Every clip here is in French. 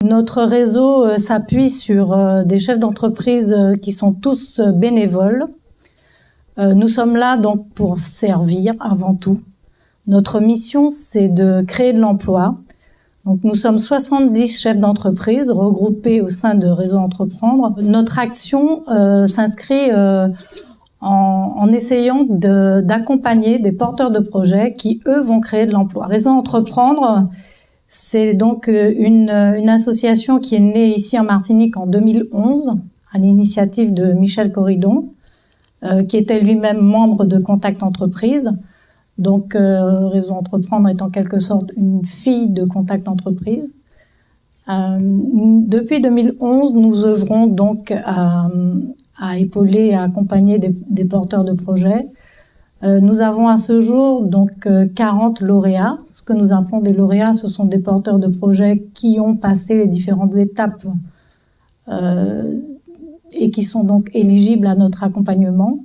Notre réseau s'appuie sur des chefs d'entreprise qui sont tous bénévoles. Nous sommes là donc pour servir avant tout. Notre mission, c'est de créer de l'emploi. Donc, nous sommes 70 chefs d'entreprise regroupés au sein de Réseau Entreprendre. Notre action s'inscrit en essayant d'accompagner des porteurs de projets qui, eux, vont créer de l'emploi. Réseau Entreprendre, c'est donc une association qui est née ici en Martinique en 2011, à l'initiative de Michel Corridon, qui était lui-même membre de Contact Entreprise. Donc, Réseau Entreprendre est en quelque sorte une fille de Contact Entreprise. Depuis 2011, nous œuvrons donc à épauler, à accompagner des porteurs de projets. Nous avons à ce jour donc 40 lauréats. Ce que nous appelons des lauréats, ce sont des porteurs de projets qui ont passé les différentes étapes et qui sont donc éligibles à notre accompagnement.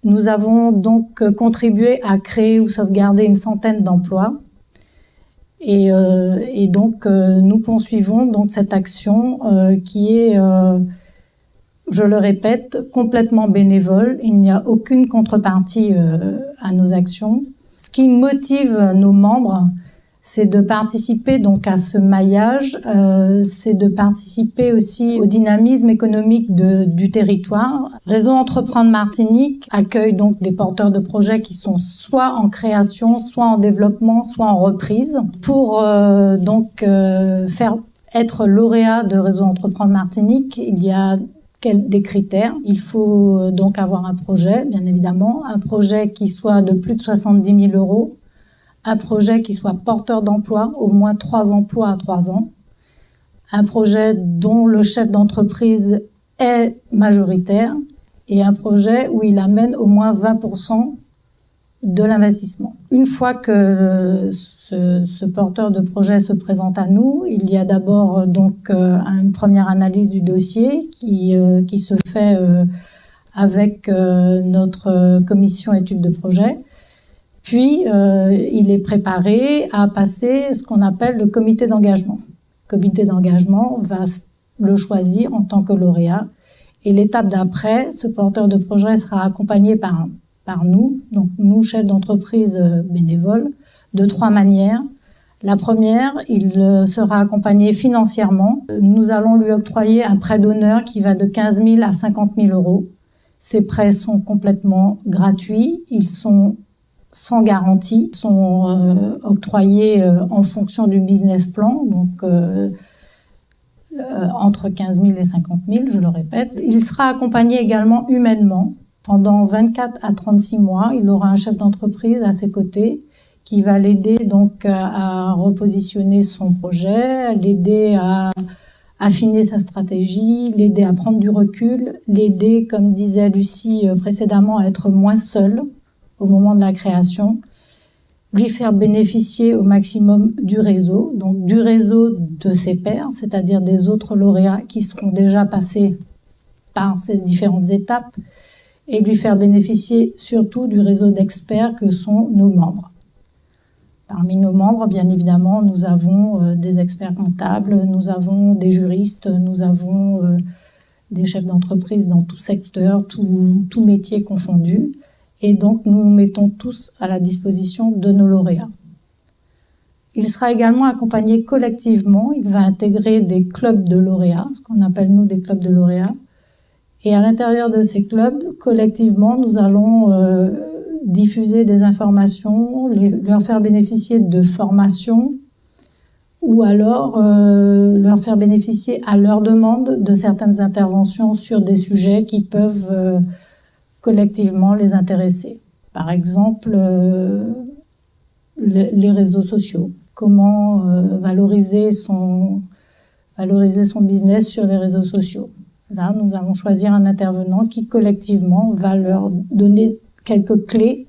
Nous avons donc contribué à créer ou sauvegarder une centaine d'emplois et donc nous poursuivons donc cette action qui est, je le répète, complètement bénévole. Il n'y a aucune contrepartie à nos actions. Ce qui motive nos membres, c'est de participer donc à ce maillage, c'est de participer aussi au dynamisme économique du territoire. Réseau Entreprendre Martinique accueille donc des porteurs de projets qui sont soit en création, soit en développement, soit en reprise. Pour faire être lauréat de Réseau Entreprendre Martinique, il y a des critères. Il faut donc avoir un projet, bien évidemment, un projet qui soit de plus de 70 000 €. Un projet qui soit porteur d'emploi, au moins 3 emplois à 3 ans. Un projet dont le chef d'entreprise est majoritaire et un projet où il amène au moins 20% de l'investissement. Une fois que ce porteur de projet se présente à nous, il y a d'abord donc une première analyse du dossier qui se fait avec notre commission études de projet. Puis, il est préparé à passer ce qu'on appelle le comité d'engagement. Le comité d'engagement va le choisir en tant que lauréat. Et l'étape d'après, ce porteur de projet sera accompagné par nous, donc nous, chefs d'entreprise bénévoles, de 3 manières. La première, il sera accompagné financièrement. Nous allons lui octroyer un prêt d'honneur qui va de 15 000 à 50 000 €. Ces prêts sont complètement gratuits. Ils sont sans garantie, sont octroyés en fonction du business plan, donc entre 15 000 et 50 000, je le répète. Il sera accompagné également humainement. Pendant 24 à 36 mois, il aura un chef d'entreprise à ses côtés qui va l'aider donc à repositionner son projet, l'aider à affiner sa stratégie, l'aider à prendre du recul, l'aider, comme disait Lucie précédemment, à être moins seul au moment de la création, lui faire bénéficier au maximum du réseau, donc du réseau de ses pairs, c'est-à-dire des autres lauréats qui seront déjà passés par ces différentes étapes, et lui faire bénéficier surtout du réseau d'experts que sont nos membres. Parmi nos membres, bien évidemment, nous avons des experts comptables, nous avons des juristes, nous avons des chefs d'entreprise dans tout secteur, tout métier confondu. Et donc, nous nous mettons tous à la disposition de nos lauréats. Il sera également accompagné collectivement. Il va intégrer des clubs de lauréats, ce qu'on appelle nous des clubs de lauréats. Et à l'intérieur de ces clubs, collectivement, nous allons diffuser des informations, leur faire bénéficier de formations ou alors leur faire bénéficier à leur demande de certaines interventions sur des sujets qui peuvent collectivement les intéresser. Par exemple, les réseaux sociaux. Comment valoriser son business sur les réseaux sociaux. Là, nous allons choisir un intervenant qui, collectivement, va leur donner quelques clés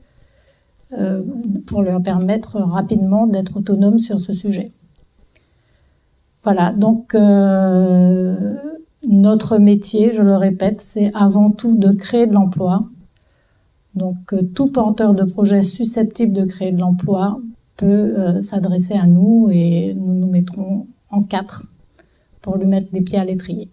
pour leur permettre rapidement d'être autonomes sur ce sujet. Voilà, donc notre métier, je le répète, c'est avant tout de créer de l'emploi. Donc tout porteur de projet susceptible de créer de l'emploi peut s'adresser à nous et nous nous mettrons en 4 pour lui mettre des pieds à l'étrier.